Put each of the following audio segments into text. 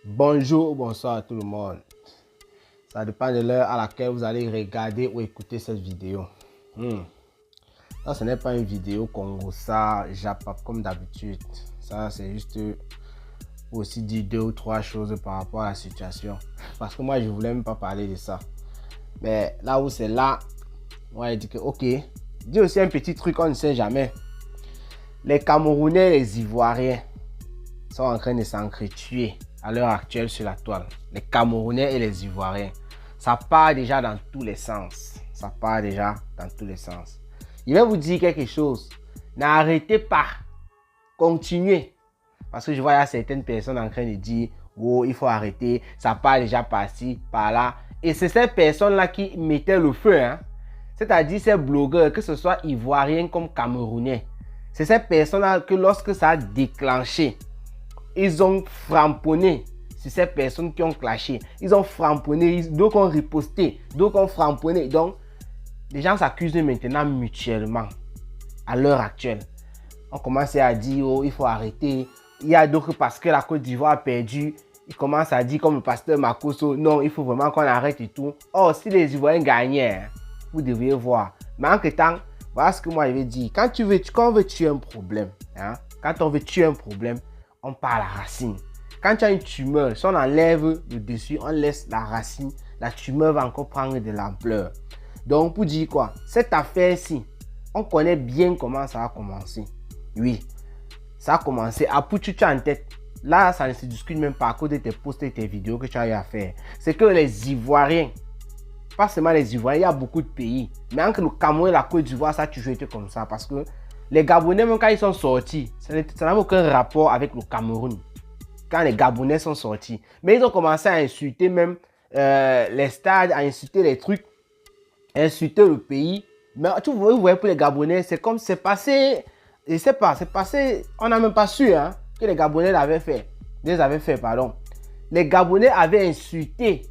Bonjour, bonsoir à tout le monde. Ça dépend de l'heure à laquelle vous allez regarder ou écouter cette vidéo. Ça, ce n'est pas une vidéo Congo-ça, Japap comme d'habitude. Ça, c'est juste pour aussi dire 2 ou 3 choses par rapport à la situation. Parce que moi, je voulais même pas parler de ça. Mais là où c'est là, moi, j'ai dit que ok. Dis aussi un petit truc, on ne sait jamais. Les Camerounais et les Ivoiriens sont en train de s'entretuer à l'heure actuelle sur la toile. Les Camerounais et les Ivoiriens. Ça part déjà dans tous les sens. Ça part déjà dans tous les sens. Je vais vous dire quelque chose. N'arrêtez pas. Continuez. Parce que je vois il y a certaines personnes en train de dire oh, il faut arrêter. Ça part déjà par-ci, par-là. Et c'est ces personnes-là qui mettaient le feu. C'est-à-dire ces blogueurs, que ce soit ivoiriens comme camerounais. C'est ces personnes-là que lorsque ça a déclenché, ils ont framponné. C'est ces personnes qui ont clashé. Ils ont framponné, d'autres ont riposté, d'autres ont framponné. Donc, les gens s'accusent maintenant mutuellement. À l'heure actuelle, on commence à dire, oh, il faut arrêter. Il y a d'autres parce que la Côte d'Ivoire a perdu. Ils commencent à dire, comme le pasteur Makoso, non, il faut vraiment qu'on arrête et tout. Oh, si les Ivoiriens gagnaient, vous devriez voir. Mais en temps, voilà ce que moi je vais dire. Quand on veut tuer un problème, quand on veut tuer un problème, on part à la racine. Quand tu as une tumeur, si on enlève le dessus, on laisse la racine, la tumeur va encore prendre de l'ampleur. Donc, pour dire quoi, cette affaire-ci, on connaît bien comment ça a commencé. Oui, ça a commencé à Poutou en tête. Là, ça ne se discute même pas à cause de tes posts et tes vidéos que tu as eu à faire. C'est que les Ivoiriens, pas seulement les Ivoiriens, il y a beaucoup de pays. Mais entre le Cameroun et la Côte d'Ivoire, ça a toujours été comme ça. Parce que les Gabonais, même quand ils sont sortis, ça n'a aucun rapport avec le Cameroun. Quand les Gabonais sont sortis. Mais ils ont commencé à insulter même les stades, à insulter les trucs, à insulter le pays. Mais vous voyez, pour les Gabonais, c'est comme c'est passé, je sais pas, c'est passé, on n'a même pas su que les Gabonais l'avaient fait. Les Gabonais avaient insulté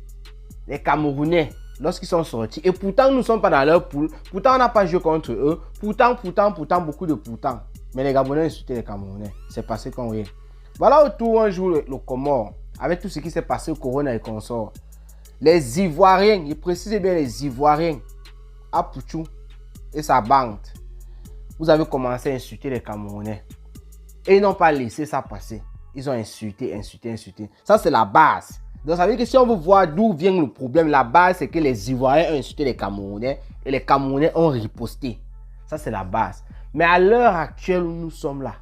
les Camerounais lorsqu'ils sont sortis. Et pourtant, nous ne sommes pas dans leur poule. Pourtant, on n'a pas joué contre eux. Pourtant, beaucoup de pourtant. Mais les Gabonais insultaient les Camerounais. C'est passé comme rien. Voilà autour, on joue le Comore. Avec tout ce qui s'est passé au Corona et consorts. Les Ivoiriens, je précise bien les Ivoiriens, à Poutou et sa bande, vous avez commencé à insulter les Camerounais. Et ils n'ont pas laissé ça passer. Ils ont insulté. Ça, c'est la base. Donc, ça veut dire que si on veut voir d'où vient le problème, la base, c'est que les Ivoiriens ont insulté les Camerounais et les Camerounais ont riposté. Ça, c'est la base. Mais à l'heure actuelle où nous sommes là,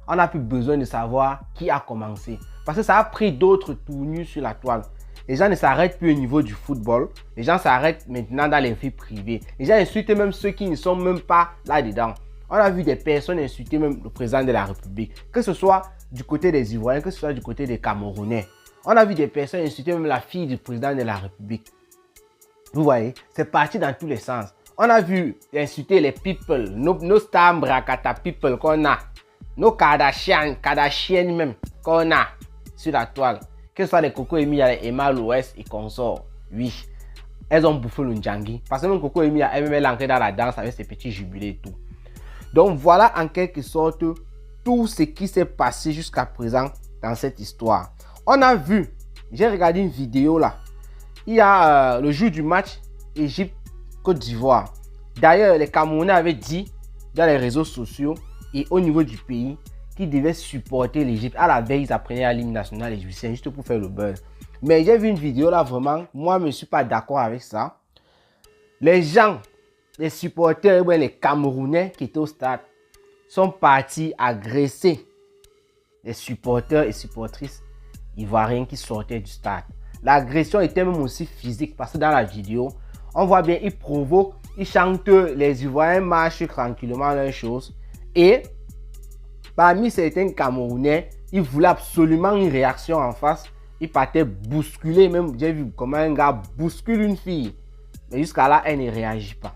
on n'a plus besoin de savoir qui a commencé. Parce que ça a pris d'autres tournures sur la toile. Les gens ne s'arrêtent plus au niveau du football. Les gens s'arrêtent maintenant dans les vies privées. Les gens insultent même ceux qui ne sont même pas là-dedans. On a vu des personnes insulter même le président de la République. Que ce soit du côté des Ivoiriens, que ce soit du côté des Camerounais. On a vu des personnes insulter même la fille du président de la République. Vous voyez, c'est parti dans tous les sens. On a vu insulter les people, nos stars Brakata people qu'on a. Nos Kardashian même qu'on a sur la toile. Que ce soit les Coco Emilia, les Emma l'Ouest et consorts. Oui, elles ont bouffé le Ndjangi. Parce que même Coco Emilia, elle-même, elle est entrée dans la danse avec ses petits jubilés et tout. Donc voilà en quelque sorte tout ce qui s'est passé jusqu'à présent dans cette histoire. On a vu, j'ai regardé une vidéo là. Il y a le jour du match Égypte-Côte d'Ivoire. D'ailleurs, les Camerounais avaient dit dans les réseaux sociaux et au niveau du pays qu'ils devaient supporter l'Égypte. À la veille, ils apprenaient à l'hymne national égyptien juste pour faire le buzz. Mais j'ai vu une vidéo là, vraiment, moi je ne suis pas d'accord avec ça. Les gens, les supporters, les Camerounais qui étaient au stade sont partis agresser les supporters et supportrices ivoiriens qui sortaient du stade. L'agression était même aussi physique parce que dans la vidéo, on voit bien, ils provoquent, ils chantent, les Ivoiriens marchent tranquillement leurs choses. Et parmi certains Camerounais, ils voulaient absolument une réaction en face. Ils partaient bousculer, même j'ai vu comment un gars bouscule une fille. Mais jusqu'à là, elle ne réagit pas.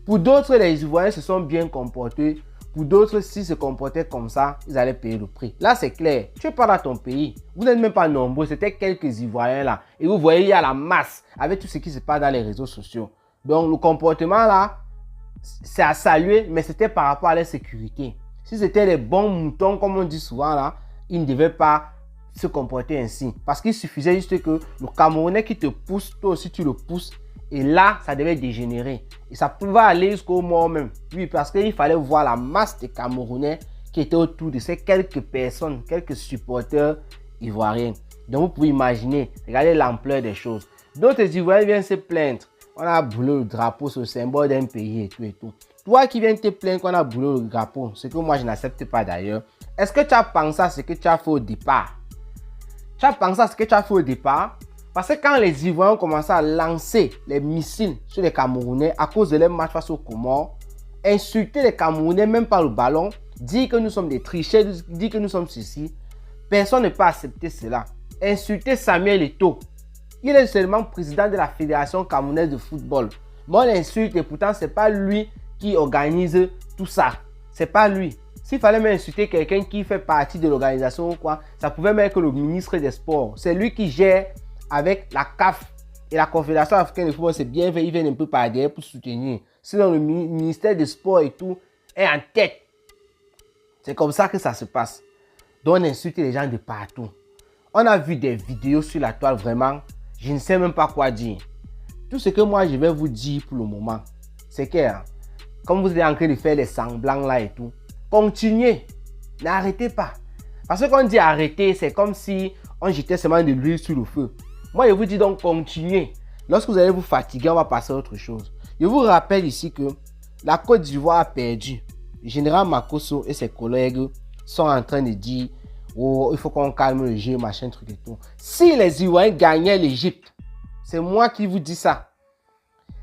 Pour d'autres, les Ivoiriens se sont bien comportés. Pour d'autres, s'ils se comportaient comme ça, ils allaient payer le prix. Là, c'est clair. Tu n'es pas dans ton pays. Vous n'êtes même pas nombreux. C'était quelques Ivoiriens là. Et vous voyez, il y a la masse avec tout ce qui se passe dans les réseaux sociaux. Donc, le comportement là, c'est à saluer, mais c'était par rapport à la sécurité. Si c'était les bons moutons, comme on dit souvent là, ils ne devaient pas se comporter ainsi. Parce qu'il suffisait juste que le Camerounais qui te pousse, toi aussi tu le pousses. Et là, ça devait dégénérer. Et ça pouvait aller jusqu'au mort même. Oui, parce qu'il fallait voir la masse des Camerounais qui étaient autour de ces quelques personnes, quelques supporters ivoiriens. Donc vous pouvez imaginer, regardez l'ampleur des choses. D'autres Ivoiriens viennent se plaindre. On a brûlé le drapeau sur le symbole d'un pays et tout et tout. Toi qui viens te plaindre qu'on a brûlé le drapeau, ce que moi je n'accepte pas d'ailleurs. Est-ce que tu as pensé à ce que tu as fait au départ? Tu as pensé à ce que tu as fait au départ? Parce que quand les Ivoiriens ont commencé à lancer les missiles sur les Camerounais à cause de leur match face aux Comores, insulter les Camerounais même par le ballon, dire que nous sommes des tricheurs, dire que nous sommes ceci, personne ne peut accepter cela. Insulter Samuel Eto'o. Il est seulement président de la Fédération camerounaise de football. Moi, l'insulte et pourtant, ce n'est pas lui qui organise tout ça. Ce n'est pas lui. S'il fallait m'insulter quelqu'un qui fait partie de l'organisation ou quoi, ça pouvait même être le ministre des Sports. C'est lui qui gère avec la CAF et la Confédération africaine de football. C'est bien fait, il vient un peu par derrière pour soutenir. Sinon, le ministère des Sports et tout est en tête. C'est comme ça que ça se passe. Donc, on insulte les gens de partout. On a vu des vidéos sur la toile, vraiment. Je ne sais même pas quoi dire. Tout ce que moi, je vais vous dire pour le moment, c'est que, comme vous êtes en train de faire les semblants là et tout, continuez. N'arrêtez pas. Parce que quand on dit arrêter, c'est comme si on jetait seulement de l'huile sur le feu. Moi, je vous dis donc continuez. Lorsque vous allez vous fatiguer, on va passer à autre chose. Je vous rappelle ici que la Côte d'Ivoire a perdu. Le général Makosso et ses collègues sont en train de dire oh, il faut qu'on calme le jeu, machin, truc et tout. Si les Ivoiriens gagnaient l'Égypte, c'est moi qui vous dis ça.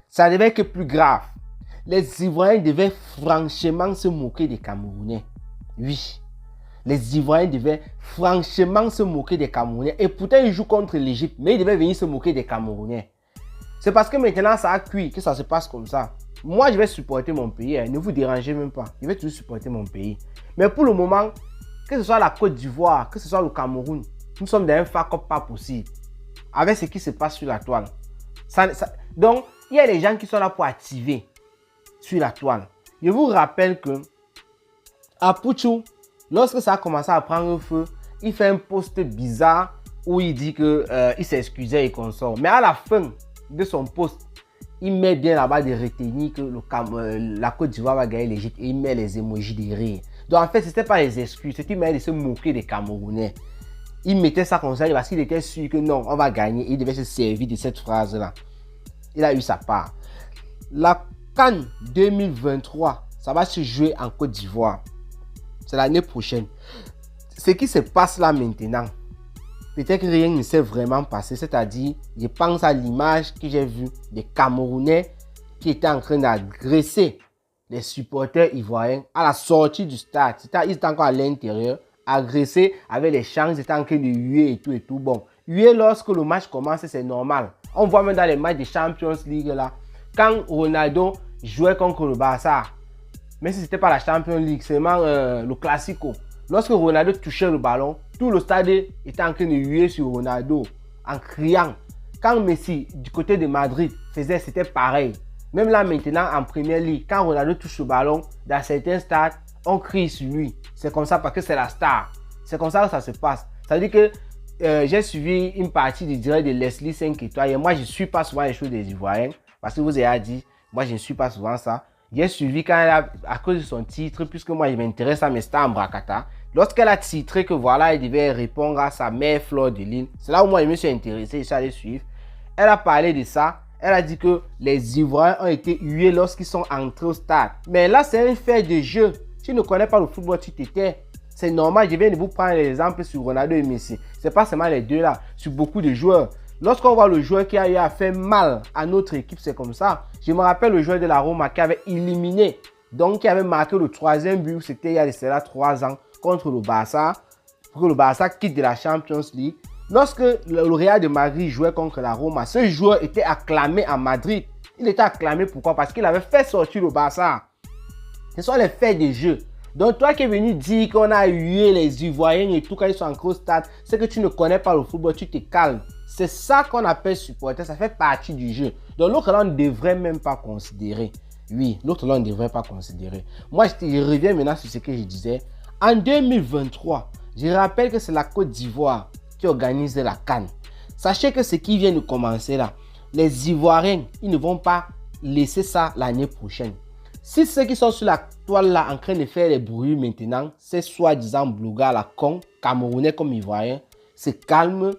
Ça devait être plus grave. Les Ivoiriens devaient franchement se moquer des Camerounais. Oui. Les Ivoiriens devaient franchement se moquer des Camerounais. Et pourtant, ils jouent contre l'Égypte. Mais ils devaient venir se moquer des Camerounais. C'est parce que maintenant, ça a cuit que ça se passe comme ça. Moi, je vais supporter mon pays. Ne vous dérangez même pas. Je vais toujours supporter mon pays. Mais pour le moment, que ce soit la Côte d'Ivoire, que ce soit le Cameroun, nous sommes dans un fuck-up pas possible. Avec ce qui se passe sur la toile. Donc, il y a des gens qui sont là pour activer sur la toile. Je vous rappelle que à Puchu, lorsque ça a commencé à prendre feu, il fait un post bizarre où il dit qu'il s'excusait et qu'on sort. Mais à la fin de son post, il met bien là-bas de retenir que la Côte d'Ivoire va gagner l'Égypte et il met les émojis de rire. Donc en fait, ce n'était pas les excuses, c'était une manière de se moquer des Camerounais. Il mettait ça comme ça parce qu'il était sûr que non, on va gagner. Il devait se servir de cette phrase-là. Il a eu sa part. La CAN 2023, ça va se jouer en Côte d'Ivoire. C'est l'année prochaine. Ce qui se passe là maintenant, peut-être que rien ne s'est vraiment passé. C'est-à-dire, je pense à l'image que j'ai vue des Camerounais qui étaient en train d'agresser les supporters ivoiriens à la sortie du stade. Ils étaient encore à l'intérieur, agressés avec les chants, ils étaient en train de huer et tout et tout. Bon, huer lorsque le match commence, c'est normal. On voit même dans les matchs de Champions League là, quand Ronaldo jouait contre le Barça, même si ce n'était pas la Champions League, c'est seulement le Classico. Lorsque Ronaldo touchait le ballon, tout le stade était en train de huer sur Ronaldo en criant. Quand Messi, du côté de Madrid, faisait, c'était pareil. Même là maintenant en Premier League, quand Ronaldo touche le ballon, dans certains stades, on crie sur lui. C'est comme ça parce que c'est la star. C'est comme ça que ça se passe. Ça veut dire que j'ai suivi une partie du direct de Leslie 5 étoiles. Et moi, je ne suis pas souvent les choses des Ivoiriens. Parce que vous avez dit, moi, je ne suis pas souvent ça. J'ai suivi quand elle a, à cause de son titre, puisque moi, je m'intéresse à mes stars en Bracata. Lorsqu'elle a titré que voilà, elle devait répondre à sa mère Fleur de Lille. C'est là où moi, je me suis intéressé, je suis allé suivre. Elle a parlé de ça. Elle a dit que les Ivoiriens ont été hués lorsqu'ils sont entrés au stade. Mais là, c'est un fait de jeu. Tu ne connais pas le football, tu t'étais. C'est normal, je viens de vous prendre l'exemple sur Ronaldo et Messi. Ce n'est pas seulement les deux là, sur beaucoup de joueurs. Lorsqu'on voit le joueur qui a eu à faire mal à notre équipe, c'est comme ça. Je me rappelle le joueur de la Roma qui avait éliminé, donc qui avait marqué le 3e but, c'était il y a cela 3 ans, contre le Barça, pour que le Barça quitte de la Champions League. Lorsque le Real de Madrid jouait contre la Roma, ce joueur était acclamé à Madrid. Il était acclamé pourquoi? Parce qu'il avait fait sortir le Barça. Ce sont les faits des jeux. Donc toi qui es venu dire qu'on a hué les Ivoiriens et tout quand ils sont en stade, c'est que tu ne connais pas le football, tu te calmes. C'est ça qu'on appelle supporter, ça fait partie du jeu. Donc l'autre là, on ne devrait même pas considérer. Oui, l'autre là, on ne devrait pas considérer. Moi, je reviens maintenant sur ce que je disais. En 2023, Je rappelle que c'est la Côte d'Ivoire qui organise la CAN. Sachez que ce qui vient de commencer là, les Ivoiriens, ils ne vont pas laisser ça l'année prochaine. Si ceux qui sont sur la toile là en train de faire les bruits maintenant, c'est soi-disant blogueurs la con, camerounais comme ivoiriens, se calment.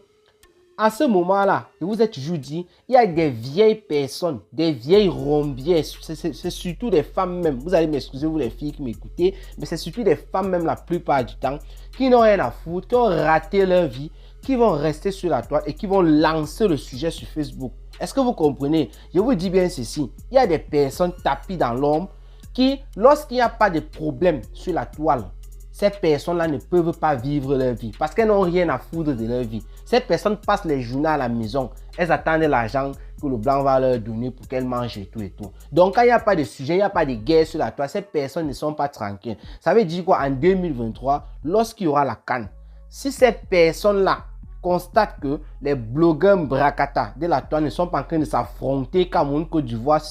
À ce moment-là, je vous ai toujours dit, il y a des vieilles personnes, des vieilles rombières, c'est surtout des femmes même. Vous allez m'excuser, vous les filles qui m'écoutez, mais c'est surtout des femmes même la plupart du temps, qui n'ont rien à foutre, qui ont raté leur vie, qui vont rester sur la toile et qui vont lancer le sujet sur Facebook. Est-ce que vous comprenez? Je vous dis bien ceci, il y a des personnes tapis dans l'ombre qui, lorsqu'il n'y a pas de problème sur la toile, ces personnes-là ne peuvent pas vivre leur vie parce qu'elles n'ont rien à foutre de leur vie. Ces personnes passent les journées à la maison. Elles attendent l'argent que le blanc va leur donner pour qu'elles mangent et tout et tout. Donc, quand il n'y a pas de sujet, il n'y a pas de guerre sur la toile, ces personnes ne sont pas tranquilles. Ça veut dire quoi? En 2023, lorsqu'il y aura la CAN, si ces personnes-là constatent que les blogueurs Brakata de la toile ne sont pas en train de s'affronter Cameroun, Côte d'Ivoire,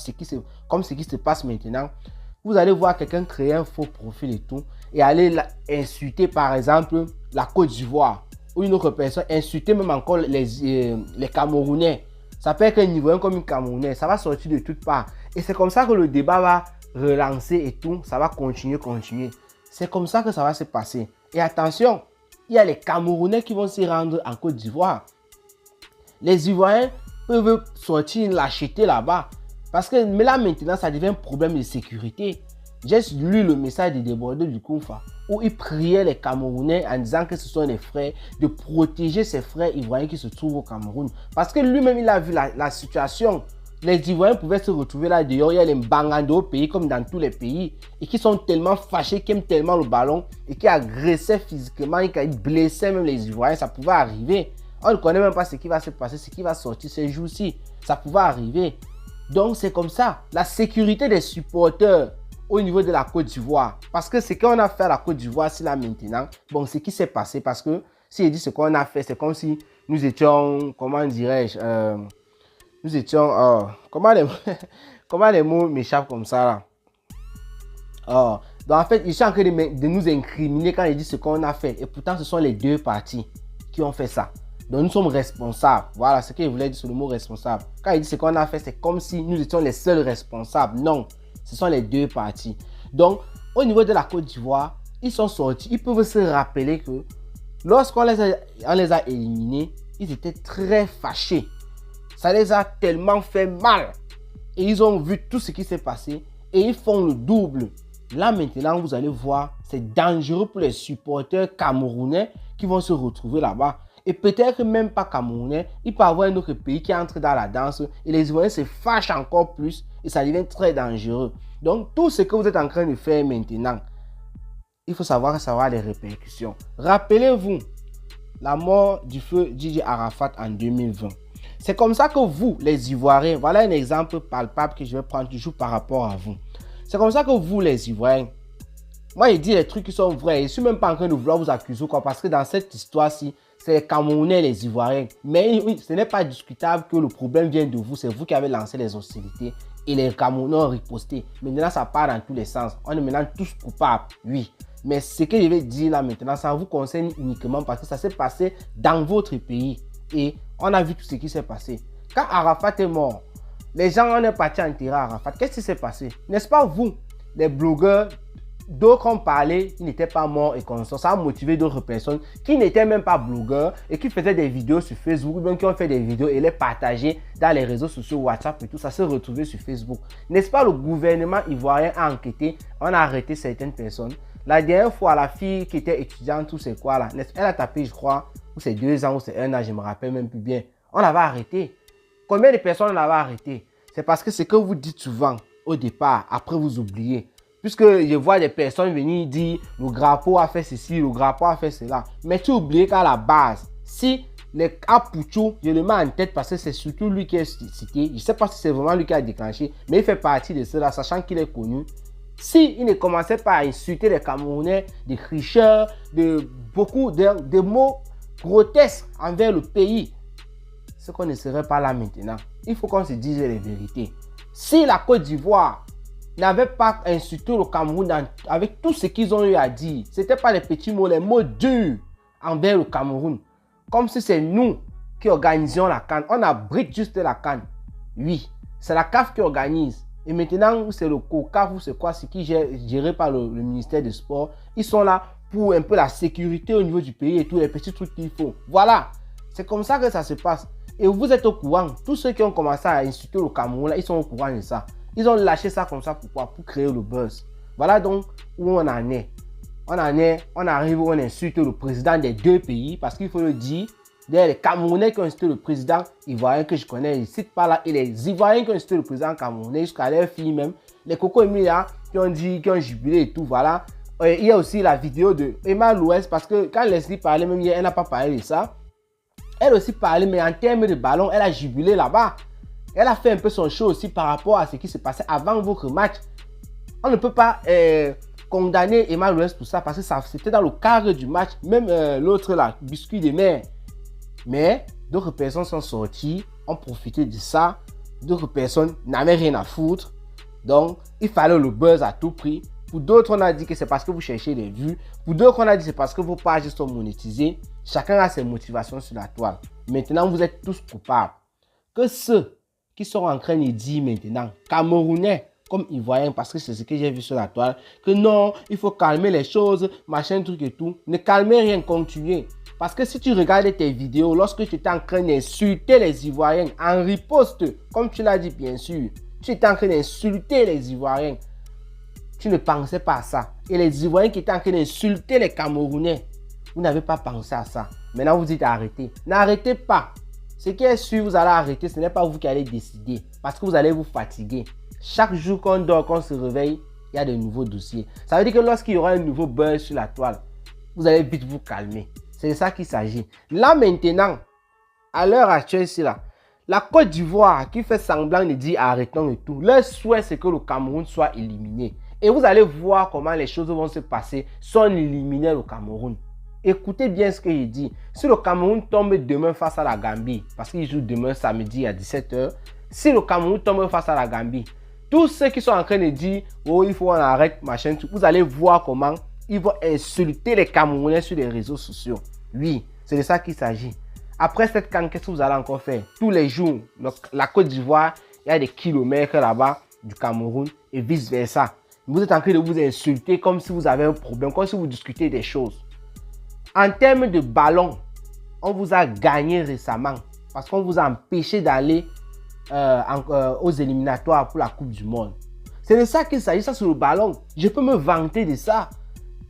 comme ce qui se passe maintenant, vous allez voir quelqu'un créer un faux profil et tout et aller insulter par exemple la Côte d'Ivoire ou une autre personne, insulter même encore les Camerounais. Ça peut être un Ivoirien comme un Camerounais, ça va sortir de toutes parts. Et c'est comme ça que le débat va relancer et tout, ça va continuer. C'est comme ça que ça va se passer. Et attention, il y a les Camerounais qui vont se rendre en Côte d'Ivoire. Les Ivoiriens peuvent sortir l'acheter là-bas. Parce que là maintenant, ça devient un problème de sécurité. J'ai lu le message de débordeur du Koufa où il priait les Camerounais en disant que ce sont des frères, de protéger ses frères ivoiriens qui se trouvent au Cameroun. Parce que lui-même, il a vu la situation. Les Ivoiriens pouvaient se retrouver là dehors. Il y a les Mbangando au pays comme dans tous les pays et qui sont tellement fâchés, qui aiment tellement le ballon et qui agressaient physiquement et qui blessaient même les Ivoiriens. Ça pouvait arriver. On ne connaît même pas ce qui va se passer, ce qui va sortir ces jours-ci. Ça pouvait arriver. Donc, c'est comme ça. La sécurité des supporters au niveau de la Côte d'Ivoire. Parce que ce qu'on a fait à la Côte d'Ivoire, c'est là maintenant. Bon, ce qui s'est passé, parce que si je dis ce qu'on a fait, c'est comme si nous étions, comment dirais-je, nous étions, comment les mots m'échappent comme ça là. Donc, en fait, ils sont en train de nous incriminer quand ils disent ce qu'on a fait. Et pourtant, ce sont les deux parties qui ont fait ça. Donc nous sommes responsables. Voilà ce qu'il voulait dire sur le mot responsable. Quand il dit ce qu'on a fait, c'est comme si nous étions les seuls responsables. Non, ce sont les deux parties. Donc, au niveau de la Côte d'Ivoire, ils sont sortis. Ils peuvent se rappeler que lorsqu'on les a éliminés, ils étaient très fâchés. Ça les a tellement fait mal. Et ils ont vu tout ce qui s'est passé. Et ils font le double. Là maintenant, vous allez voir, c'est dangereux pour les supporters camerounais qui vont se retrouver là-bas. Et peut-être même pas camerounais, il peut y avoir un autre pays qui entre dans la danse et les Ivoiriens se fâchent encore plus et ça devient très dangereux. Donc tout ce que vous êtes en train de faire maintenant, il faut savoir que ça va avoir des répercussions. Rappelez-vous la mort du feu Didier Arafat en 2020. C'est comme ça que vous, les Ivoiriens, voilà un exemple palpable que je vais prendre toujours par rapport à vous. C'est comme ça que vous, les Ivoiriens, moi je dis les trucs qui sont vrais, je ne suis même pas en train de vouloir vous accuser quoi, parce que dans cette histoire-ci, c'est les Camerounais, les Ivoiriens. Mais oui, ce n'est pas discutable que le problème vient de vous. C'est vous qui avez lancé les hostilités et les Camerounais ont riposté. Maintenant, ça part dans tous les sens. On est maintenant tous coupables, oui. Mais ce que je vais dire là maintenant, ça vous concerne uniquement parce que ça s'est passé dans votre pays. Et on a vu tout ce qui s'est passé. Quand Arafat est mort, les gens en sont partis enterrer Arafat. Qu'est-ce qui s'est passé? N'est-ce pas vous, les blogueurs? D'autres ont parlé, ils n'étaient pas morts et constants. Ça a motivé d'autres personnes qui n'étaient même pas blogueurs et qui faisaient des vidéos sur Facebook, ou bien qui ont fait des vidéos et les partageaient dans les réseaux sociaux, WhatsApp et tout ça, se retrouver sur Facebook. N'est-ce pas le gouvernement ivoirien a enquêté, on a arrêté certaines personnes. La dernière fois, la fille qui était étudiante, tout c'est quoi là, elle a tapé, je crois, ou c'est 2 ans ou c'est 1 an, je ne me rappelle même plus bien. On l'avait arrêté. Combien de personnes on l'avait arrêté? C'est parce que ce que vous dites souvent au départ, après vous oubliez. Puisque je vois des personnes venir dire le Grapo a fait ceci, le Grapo a fait cela. Mais tu oublies qu'à la base, si les Apucho, je le mets en tête parce que c'est surtout lui qui est cité. Je ne sais pas si c'est vraiment lui qui a déclenché, mais il fait partie de cela, sachant qu'il est connu. S'il ne commençait pas à insulter les Camerounais, des tricheurs, de mots grotesques envers le pays, ce qu'on ne serait pas là maintenant. Il faut qu'on se dise les vérités. Si la Côte d'Ivoire n'avaient pas insulté le Cameroun avec tout ce qu'ils ont eu à dire. Ce n'était pas les petits mots, les mots durs. envers le Cameroun. Comme si c'est nous qui organisions la CAN. On abrite juste la CAN. Oui, c'est la CAF qui organise. Et maintenant, c'est le COCAF ou c'est quoi, c'est qui est géré par le ministère des Sports. Ils sont là pour un peu la sécurité au niveau du pays et tous les petits trucs qu'il faut. Voilà, c'est comme ça que ça se passe. Et vous êtes au courant. Tous ceux qui ont commencé à insulter le Cameroun, là, ils sont au courant de ça. Ils ont lâché ça comme ça. Pourquoi? Pour créer le buzz. Voilà donc où on en est. On arrive où on insulte le président des deux pays parce qu'il faut le dire. D'ailleurs, les Camerounais qui ont insulté le président ivoirien que je connais, je ne cite pas là, et les Ivoiriens qui ont insulté le président camerounais, jusqu'à leurs filles même, les Coco Emilia qui ont dit, qui ont jubilé et tout, voilà. Il y a aussi la vidéo de Emma Louès parce que quand Leslie parlait, même hier, elle n'a pas parlé de ça. Elle aussi parlait, mais en termes de ballon, elle a jubilé là-bas. Elle a fait un peu son show aussi par rapport à ce qui se passait avant votre match. On ne peut pas condamner Emma Louès pour ça parce que c'était dans le cadre du match. Même l'autre là, Biscuit de mer. Mais d'autres personnes sont sorties, ont profité de ça. D'autres personnes n'avaient rien à foutre. Donc, il fallait le buzz à tout prix. Pour d'autres, on a dit que c'est parce que vous cherchez des vues. Pour d'autres, on a dit que c'est parce que vos pages sont monétisées. Chacun a ses motivations sur la toile. Maintenant, vous êtes tous coupables. Que ceux qui sont en train de dire maintenant, Camerounais comme Ivoiriens, parce que c'est ce que j'ai vu sur la toile, que non, il faut calmer les choses, machin, truc et tout. Ne calmez rien, continuez. Parce que si tu regardes tes vidéos, lorsque tu étais en train d'insulter les Ivoiriens en riposte, comme tu l'as dit bien sûr, tu étais en train d'insulter les Ivoiriens, tu ne pensais pas à ça. Et les Ivoiriens qui étaient en train d'insulter les Camerounais, vous n'avez pas pensé à ça. Maintenant, vous dites arrêtez. N'arrêtez pas. Ce qui est sûr, vous allez arrêter, ce n'est pas vous qui allez décider. Parce que vous allez vous fatiguer. Chaque jour qu'on dort, qu'on se réveille, il y a de nouveaux dossiers. Ça veut dire que lorsqu'il y aura un nouveau buzz sur la toile, vous allez vite vous calmer. C'est de ça qu'il s'agit. Là maintenant, à l'heure actuelle, c'est là. La Côte d'Ivoire qui fait semblant de dire arrêtons et tout. Leur souhait, c'est que le Cameroun soit éliminé. Et vous allez voir comment les choses vont se passer si on éliminait le Cameroun. Écoutez bien ce que je dis. Si le Cameroun tombe demain face à la Gambie, parce qu'il joue demain samedi à 17 h, si le Cameroun tombe face à la Gambie, tous ceux qui sont en train de dire oh il faut qu'on arrête machin, tout, vous allez voir comment ils vont insulter les Camerounais sur les réseaux sociaux. Oui, c'est de ça qu'il s'agit. Après cette CAN, qu'est-ce que vous allez encore faire? Tous les jours, la Côte d'Ivoire, il y a des kilomètres là-bas du Cameroun et vice-versa. Vous êtes en train de vous insulter comme si vous avez un problème, comme si vous discutez des choses. En termes de ballon, on vous a gagné récemment parce qu'on vous a empêché d'aller aux éliminatoires pour la Coupe du Monde. C'est de ça qu'il s'agit, ça sur le ballon. Je peux me vanter de ça,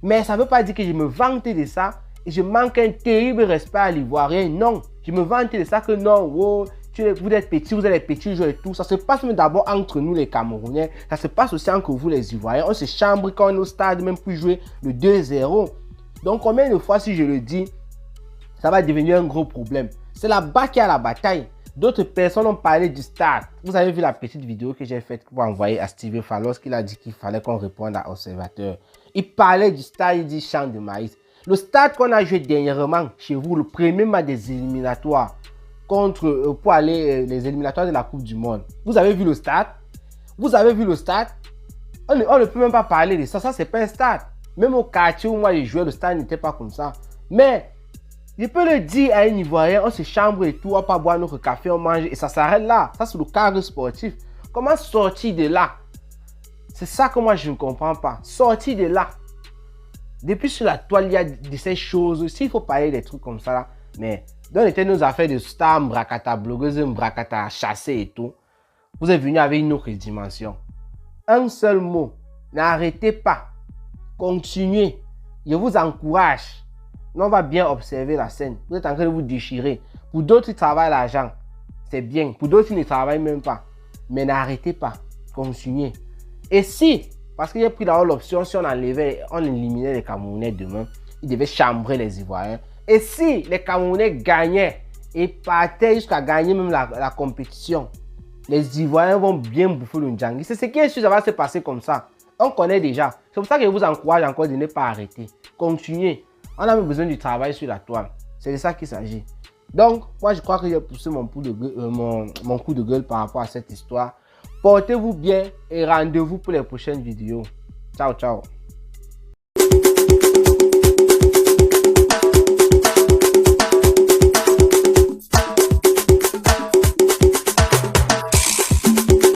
mais ça ne veut pas dire que je me vante de ça et je manque un terrible respect à l'Ivoirien. Non, je me vante de ça que non, wow, vous êtes petits, vous êtes les petits joueurs et tout. Ça se passe même d'abord entre nous les Camerounais, ça se passe aussi entre vous les Ivoiriens. On se chambre quand on est au stade même pour jouer le 2-0. Donc combien de fois si je le dis, ça va devenir un gros problème. C'est là-bas qu'il y a la bataille. D'autres personnes ont parlé du stade. Vous avez vu la petite vidéo que j'ai faite pour envoyer à Steven Fallos, qu'il a dit qu'il fallait qu'on réponde à Observateur. Il parlait du stade, il dit champ de maïs. Le stade qu'on a joué dernièrement chez vous, le premier match des éliminatoires pour aller les éliminatoires de la Coupe du Monde. Vous avez vu le stade? Vous avez vu le stade? On ne peut même pas parler de ça. Ça, c'est pas un stade. Même au quartier où moi j'ai joué, le stade n'était pas comme ça. Mais je peux le dire à un Ivoirien, on se chambre et tout, on va pas boire notre café, on mange et ça s'arrête là. Ça, c'est le cadre sportif. Comment sortir de là? C'est ça que moi je ne comprends pas. Sortir de là. Depuis sur la toile, il y a de ces choses. S'il faut parler des trucs comme ça là, mais dans les nos affaires de star, mbrakata blogueuse, mbrakata chassé et tout, vous êtes venu avec une autre dimension. Un seul mot, n'arrêtez pas. Continuez. Je vous encourage. On va bien observer la scène. Vous êtes en train de vous déchirer. Pour d'autres, ils travaillent l'argent. C'est bien. Pour d'autres, ils ne travaillent même pas. Mais n'arrêtez pas. Continuez. Et si, parce qu'il y a pris d'abord l'option, si on éliminait les Camerounais demain, ils devaient chambrer les Ivoiriens. Et si les Camerounais gagnaient et partaient jusqu'à gagner même la compétition, les Ivoiriens vont bien bouffer le Ndjangui. C'est ce qui est sûr, ça va se passer comme ça. On connaît déjà. C'est pour ça que je vous encourage encore de ne pas arrêter. Continuez. On a besoin du travail sur la toile. C'est de ça qu'il s'agit. Donc, moi, je crois que j'ai poussé mon coup de gueule par rapport à cette histoire. Portez-vous bien et rendez-vous pour les prochaines vidéos. Ciao, ciao.